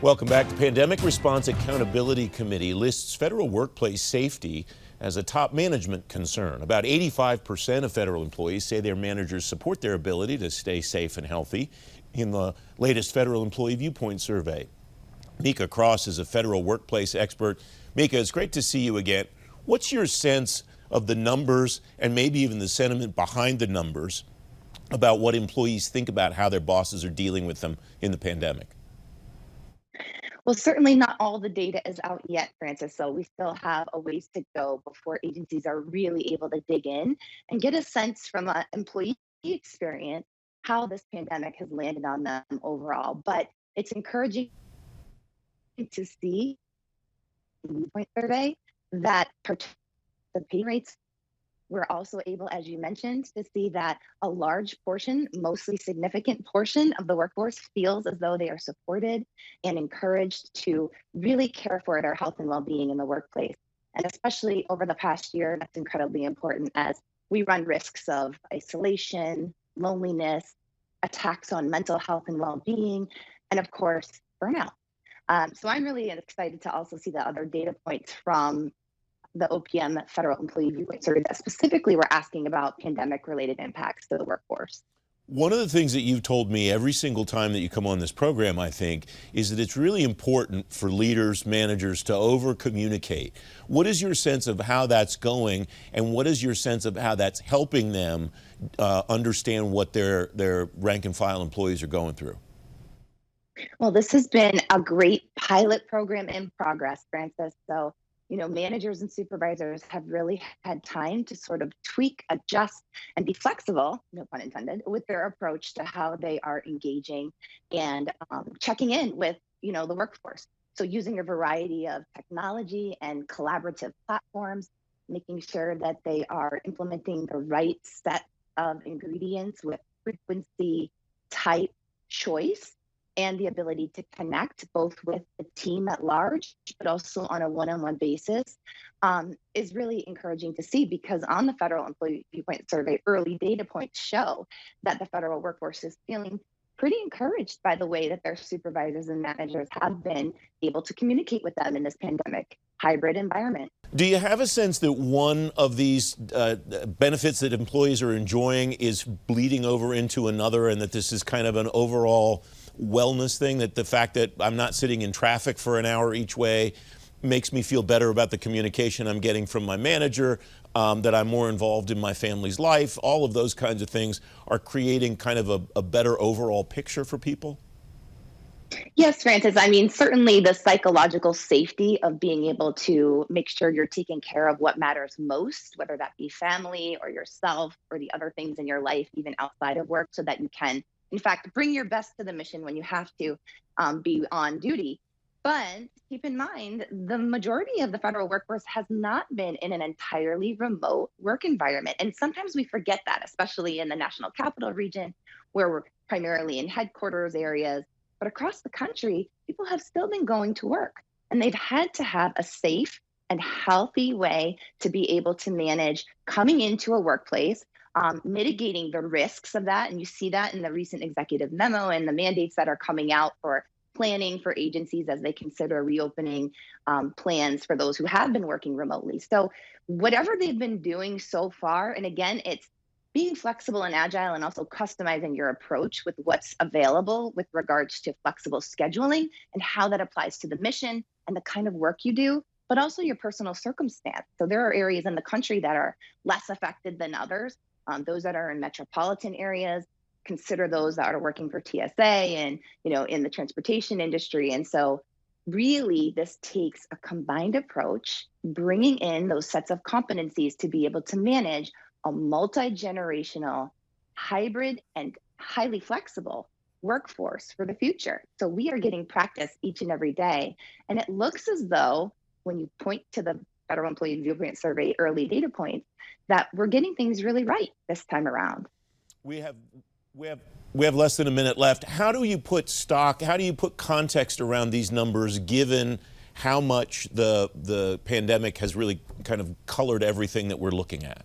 Welcome back. The Pandemic Response Accountability Committee lists federal workplace safety as a top management concern. About 85% of federal employees say their managers support their ability to stay safe and healthy in the latest federal employee Viewpoint survey. Mika Cross is a federal workplace expert. Mika, it's great to see you again. What's your sense of the numbers and maybe even the sentiment behind the numbers about what employees think about how their bosses are dealing with them in the pandemic? Well, certainly not all the data is out yet, Francis, so we still have a ways to go before agencies are really able to dig in and get a sense from an employee experience how this pandemic has landed on them overall. But it's encouraging to see in the Viewpoint survey that participation rates, we're also able, as you mentioned, to see that a large portion, mostly significant portion of the workforce feels as though they are supported and encouraged to really care for their health and well-being in the workplace. And especially over the past year, that's incredibly important as we run risks of isolation, loneliness, attacks on mental health and well-being, and of course, burnout. So I'm really excited to also see the other data points from the OPM Federal Employee Viewpoint survey that specifically were asking about pandemic-related impacts to the workforce. One of the things that you've told me every single time that you come on this program, I think, is that it's really important for leaders, managers to over-communicate. What is your sense of how that's going, and what is your sense of how that's helping them understand what their rank-and-file employees are going through? Well, this has been a great pilot program in progress, Francis. So managers and supervisors have really had time to sort of tweak, adjust, and be flexible, no pun intended, with their approach to how they are engaging and checking in with, the workforce. So using a variety of technology and collaborative platforms, making sure that they are implementing the right set of ingredients with frequency, type, choice, and the ability to connect both with the team at large, but also on a one-on-one basis, is really encouraging to see, because on the Federal Employee Viewpoint Survey, early data points show that the federal workforce is feeling pretty encouraged by the way that their supervisors and managers have been able to communicate with them in this pandemic hybrid environment. Do you have a sense that one of these benefits that employees are enjoying is bleeding over into another, and that this is kind of an overall wellness thing, that the fact that I'm not sitting in traffic for an hour each way makes me feel better about the communication I'm getting from my manager, that I'm more involved in my family's life? All of those kinds of things are creating kind of a better overall picture for people? Yes, Francis. I mean, certainly the psychological safety of being able to make sure you're taking care of what matters most, whether that be family or yourself or the other things in your life, even outside of work, so that you can, in fact, bring your best to the mission when you have to be on duty. But keep in mind, the majority of the federal workforce has not been in an entirely remote work environment. And sometimes we forget that, especially in the National Capital Region, where we're primarily in headquarters areas. But across the country, people have still been going to work, and they've had to have a safe and healthy way to be able to manage coming into a workplace, mitigating the risks of that. And you see that in the recent executive memo and the mandates that are coming out for planning for agencies as they consider reopening plans for those who have been working remotely. So whatever they've been doing so far, and again, it's being flexible and agile, and also customizing your approach with what's available with regards to flexible scheduling and how that applies to the mission and the kind of work you do, but also your personal circumstance. So there are areas in the country that are less affected than others. Those that are in metropolitan areas, consider those that are working for TSA and, in the transportation industry. And so really this takes a combined approach, bringing in those sets of competencies to be able to manage a multi-generational, hybrid, and highly flexible workforce for the future. So we are getting practice each and every day. And it looks as though, when you point to the Federal Employee Viewpoint Survey early data points, that we're getting things really right this time around. We have less than a minute left. How do you put context around these numbers, given how much the pandemic has really kind of colored everything that we're looking at?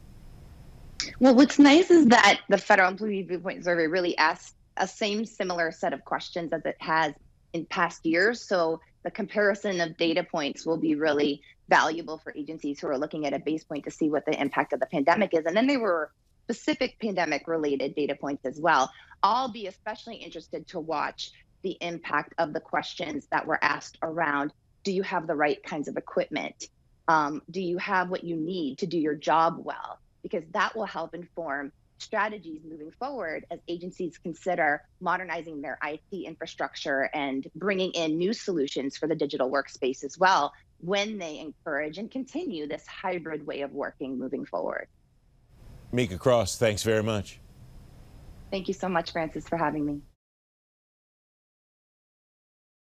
Well, what's nice is that the Federal Employee Viewpoint Survey really asks a similar set of questions as it has in past years. So the comparison of data points will be really valuable for agencies who are looking at a base point to see what the impact of the pandemic is. And then there were specific pandemic related data points as well. I'll be especially interested to watch the impact of the questions that were asked around, do you have the right kinds of equipment? Do you have what you need to do your job well? Because that will help inform strategies moving forward as agencies consider modernizing their IT infrastructure and bringing in new solutions for the digital workspace as well when they encourage and continue this hybrid way of working moving forward. Mika Cross, thanks very much. Thank you so much, Francis, for having me.